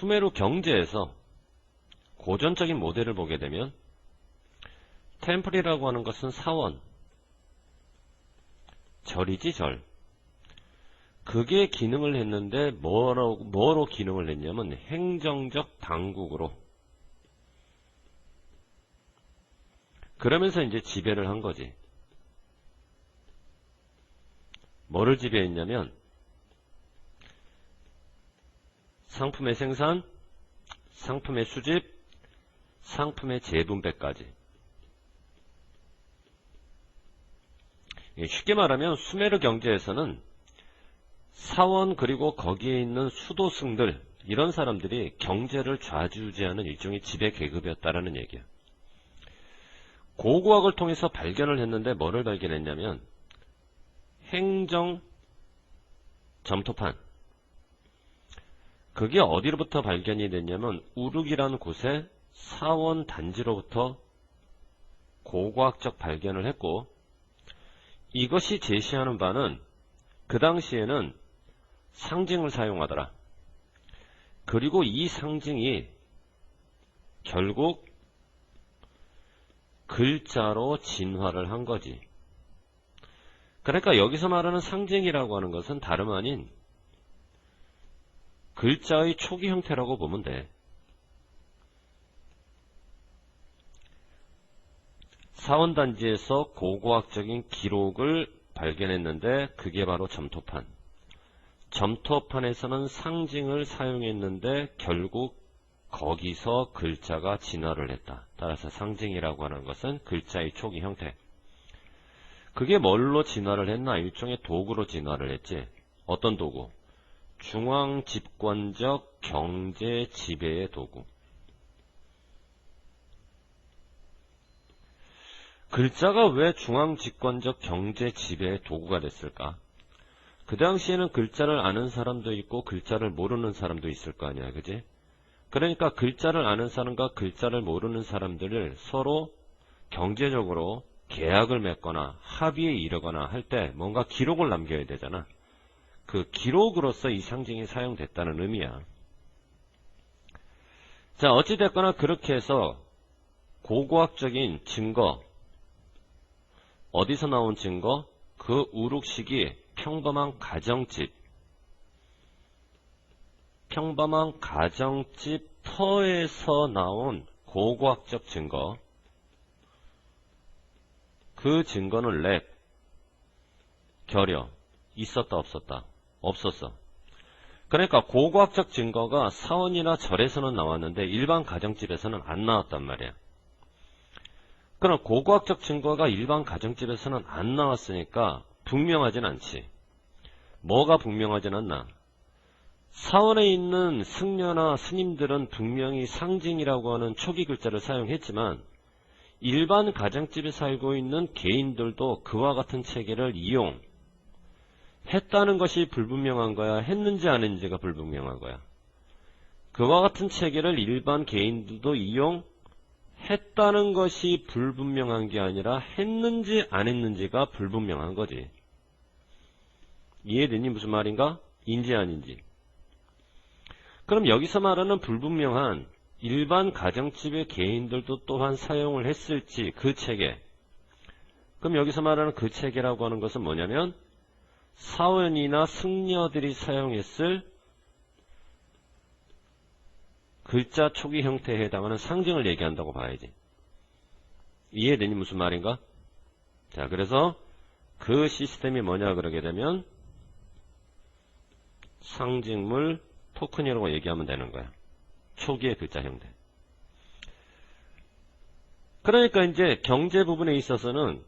수메르 경제에서 고전적인 모델을 보게 되면 템플이라고 하는 것은 사원, 절이지 절. 그게 기능을 했는데 뭐로 기능을 했냐면 행정적 당국으로. 그러면서 이제 지배를 한 거지. 뭐를 지배했냐면 상품의 생산, 상품의 수집, 상품의 재분배까지. 쉽게 말하면 수메르 경제에서는 사원 그리고 거기에 있는 수도승들 이런 사람들이 경제를 좌지우지하는 일종의 지배 계급이었다라는 얘기야. 고고학을 통해서 발견을 했는데 뭐를 발견했냐면 행정 점토판. 그게 어디로부터 발견이 됐냐면 우르기라는 곳에 사원 단지로부터 고고학적 발견을 했고, 이것이 제시하는 바는 그 당시에는 상징을 사용하더라. 그리고 이 상징이 결국 글자로 진화를 한 거지. 그러니까 여기서 말하는 상징이라고 하는 것은 다름 아닌 글자의 초기 형태라고 보면 돼. 사원단지에서 고고학적인 기록을 발견했는데 그게 바로 점토판. 점토판에서는 상징을 사용했는데 결국 거기서 글자가 진화를 했다. 따라서 상징이라고 하는 것은 글자의 초기 형태. 그게 뭘로 진화를 했나? 일종의 도구로 진화를 했지. 어떤 도구? 중앙 집권적 경제 지배의 도구. 글자가 왜 중앙 집권적 경제 지배의 도구가 됐을까? 그 당시에는 글자를 아는 사람도 있고 글자를 모르는 사람도 있을 거 아니야, 그지? 그러니까 글자를 아는 사람과 글자를 모르는 사람들을 서로 경제적으로 계약을 맺거나 합의에 이르거나 할 때 뭔가 기록을 남겨야 되잖아. 그 기록으로서 이 상징이 사용됐다는 의미야. 자, 어찌됐거나 그렇게 해서 고고학적인 증거, 어디서 나온 증거? 그 우룩식이 평범한 가정집 터에서 나온 고고학적 증거. 그 증거는 랩, 결여, 있었다 없었다? 없었어. 그러니까 고고학적 증거가 사원이나 절에서는 나왔는데 일반 가정집에서는 안 나왔단 말이야. 그럼 고고학적 증거가 일반 가정집에서는 안 나왔으니까 분명하진 않지. 뭐가 분명하진 않나? 사원에 있는 승려나 스님들은 분명히 상징이라고 하는 초기 글자를 사용했지만 일반 가정집에 살고 있는 개인들도 그와 같은 체계를 이용했다는 것이 불분명한 거야? 했는지 안 했는지가 불분명한 거야? 그와 같은 체계를 일반 개인들도 이용했다는 것이 불분명한 게 아니라 했는지 안 했는지가 불분명한 거지. 이해되니 무슨 말인가? 인지 아닌지. 그럼 여기서 말하는 불분명한 일반 가정집의 개인들도 또한 사용을 했을지 그 체계. 그럼 여기서 말하는 그 체계라고 하는 것은 뭐냐면 사원이나 승려들이 사용했을 글자 초기 형태에 해당하는 상징을 얘기한다고 봐야지. 이해되니 무슨 말인가? 자, 그래서 그 시스템이 뭐냐 그러게 되면 상징물 토큰이라고 얘기하면 되는 거야. 초기의 글자 형태. 그러니까 이제 경제 부분에 있어서는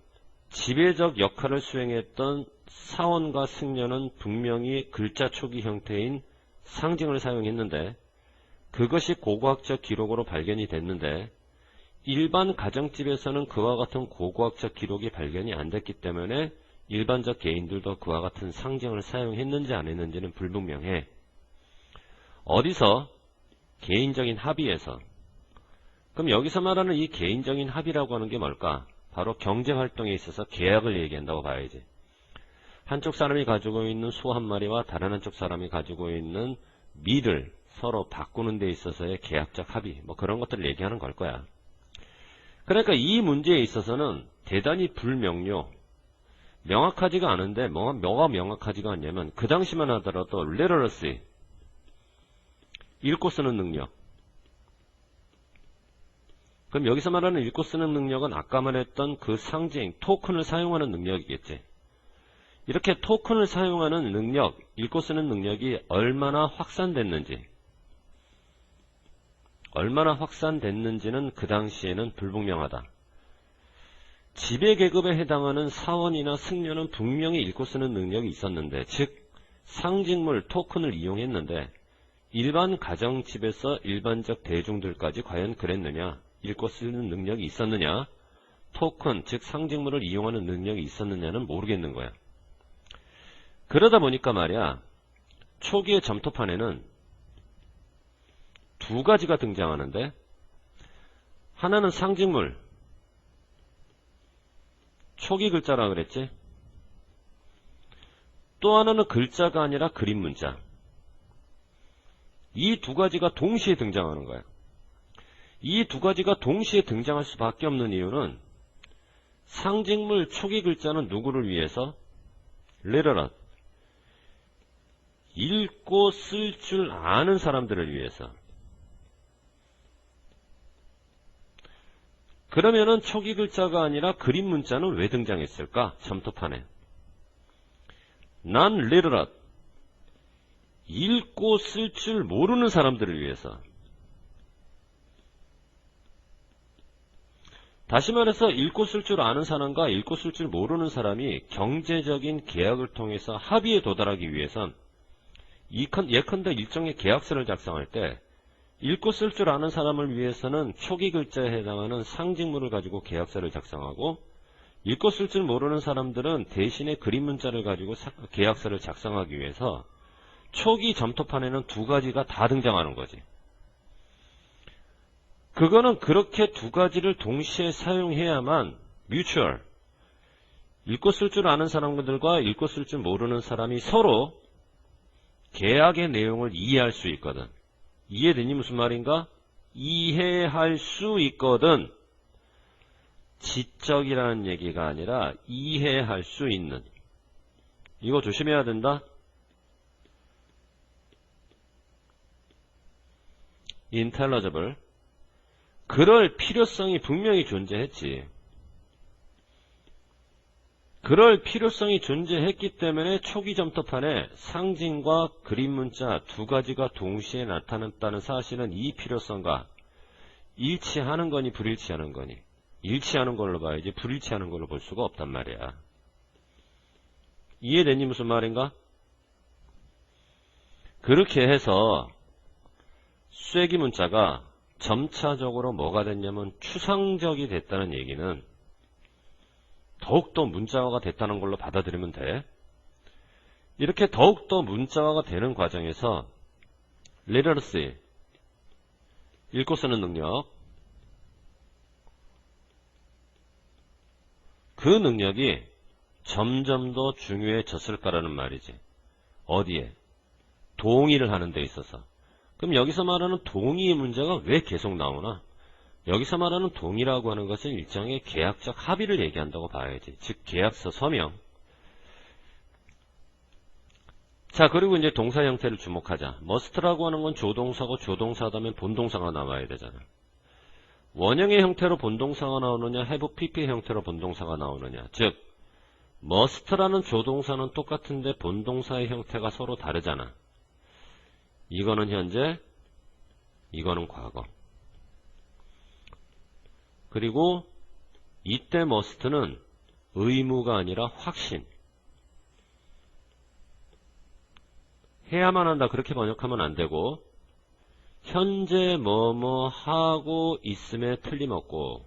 지배적 역할을 수행했던 사원과 승려는 분명히 글자 초기 형태인 상징을 사용했는데 그것이 고고학적 기록으로 발견이 됐는데 일반 가정집에서는 그와 같은 고고학적 기록이 발견이 안 됐기 때문에 일반적 개인들도 그와 같은 상징을 사용했는지 안 했는지는 불분명해. 어디서? 개인적인 합의에서. 그럼 여기서 말하는 이 개인적인 합의라고 하는 게 뭘까? 바로 경제활동에 있어서 계약을 얘기한다고 봐야지. 한쪽 사람이 가지고 있는 소 한 마리와 다른 한쪽 사람이 가지고 있는 밀을 서로 바꾸는 데 있어서의 계약적 합의, 뭐 그런 것들을 얘기하는 걸 거야. 그러니까 이 문제에 있어서는 대단히 불명료, 명확하지가 않은데 뭐가 명확하지가 않냐면 그 당시만 하더라도 literacy, 읽고 쓰는 능력. 그럼 여기서 말하는 읽고 쓰는 능력은 아까 말했던 그 상징, 토큰을 사용하는 능력이겠지. 이렇게 토큰을 사용하는 능력, 읽고 쓰는 능력이 얼마나 확산됐는지는 그 당시에는 불분명하다. 지배계급에 해당하는 사원이나 승려는 분명히 읽고 쓰는 능력이 있었는데, 즉 상징물, 토큰을 이용했는데 일반 가정집에서 일반적 대중들까지 과연 그랬느냐, 읽고 쓰는 능력이 있었느냐, 토큰, 즉 상징물을 이용하는 능력이 있었느냐는 모르겠는 거야. 그러다 보니까 말이야, 초기의 점토판에는 두 가지가 등장하는데, 하나는 상징물, 초기 글자라 그랬지? 또 하나는 글자가 아니라 그림 문자. 이 두 가지가 동시에 등장하는 거야. 이 두 가지가 동시에 등장할 수밖에 없는 이유는 상징물 초기 글자는 누구를 위해서? literate, 읽고 쓸 줄 아는 사람들을 위해서. 그러면은 초기 글자가 아니라 그림 문자는 왜 등장했을까? 점토판에. 난 literate, 읽고 쓸 줄 모르는 사람들을 위해서. 다시 말해서 읽고 쓸 줄 아는 사람과 읽고 쓸 줄 모르는 사람이 경제적인 계약을 통해서 합의에 도달하기 위해선 예컨대 일종의 계약서를 작성할 때 읽고 쓸 줄 아는 사람을 위해서는 초기 글자에 해당하는 상징물을 가지고 계약서를 작성하고, 읽고 쓸 줄 모르는 사람들은 대신에 그림 문자를 가지고 계약서를 작성하기 위해서 초기 점토판에는 두 가지가 다 등장하는 거지. 그거는 그렇게 두 가지를 동시에 사용해야만 mutual, 읽고 쓸 줄 아는 사람들과 읽고 쓸 줄 모르는 사람이 서로 계약의 내용을 이해할 수 있거든. 이해되니 무슨 말인가? 이해할 수 있거든. 지적이라는 얘기가 아니라 이해할 수 있는. 이거 조심해야 된다. intelligible. 그럴 필요성이 분명히 존재했지. 그럴 필요성이 존재했기 때문에 초기 점토판에 상징과 그림 문자 두 가지가 동시에 나타났다는 사실은 이 필요성과 일치하는 거니 불일치하는 거니, 일치하는 걸로 봐야지 불일치하는 걸로 볼 수가 없단 말이야. 이해되니 무슨 말인가? 그렇게 해서 쐐기 문자가 점차적으로 뭐가 됐냐면 추상적이 됐다는 얘기는 더욱더 문자화가 됐다는 걸로 받아들이면 돼. 이렇게 더욱더 문자화가 되는 과정에서 literacy, 읽고 쓰는 능력, 그 능력이 점점 더 중요해졌을까라는 말이지. 어디에? 동의를 하는 데 있어서. 그럼 여기서 말하는 동의의 문제가 왜 계속 나오나? 여기서 말하는 동의라고 하는 것은 일종의 계약적 합의를 얘기한다고 봐야지. 즉 계약서 서명. 자, 그리고 이제 동사 형태를 주목하자. must라고 하는 건 조동사고, 조동사다면 본동사가 나와야 되잖아. 원형의 형태로 본동사가 나오느냐, have pp 형태로 본동사가 나오느냐. 즉 must라는 조동사는 똑같은데 본동사의 형태가 서로 다르잖아. 이거는 현재, 이거는 과거. 그리고 이때 must는 의무가 아니라 확신. 해야만 한다 그렇게 번역하면 안 되고, 현재 뭐뭐 하고 있음에 틀림없고,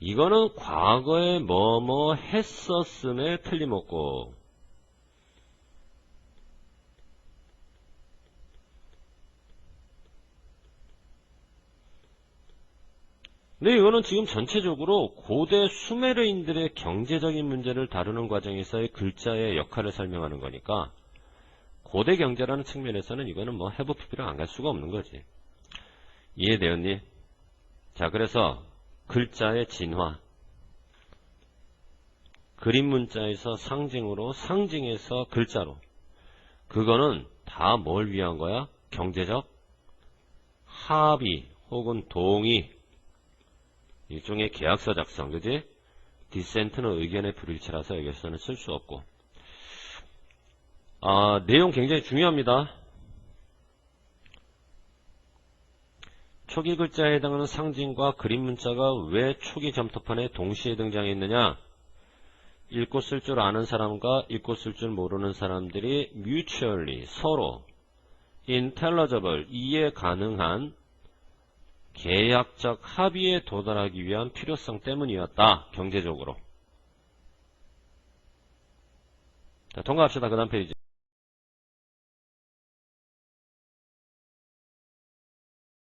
이거는 과거에 뭐뭐 했었음에 틀림없고, 근데 이거는 지금 전체적으로 고대 수메르인들의 경제적인 문제를 다루는 과정에서의 글자의 역할을 설명하는 거니까 고대 경제라는 측면에서는 이거는 뭐 해부 PP를 안 갈 수가 없는 거지. 이해되었니? 자, 그래서 글자의 진화, 그림 문자에서 상징으로, 상징에서 글자로, 그거는 다 뭘 위한 거야? 경제적 합의 혹은 동의, 일종의 계약서 작성, 그지? 디센트는 의견의 불일치라서 여기서는 쓸 수 없고. 내용 굉장히 중요합니다. 초기 글자에 해당하는 상징과 그림 문자가 왜 초기 점토판에 동시에 등장했느냐? 읽고 쓸 줄 아는 사람과 읽고 쓸 줄 모르는 사람들이 mutually, 서로 intelligible, 이해 가능한 계약적 합의에 도달하기 위한 필요성 때문이었다. 경제적으로. 자, 통과합시다. 그 다음 페이지.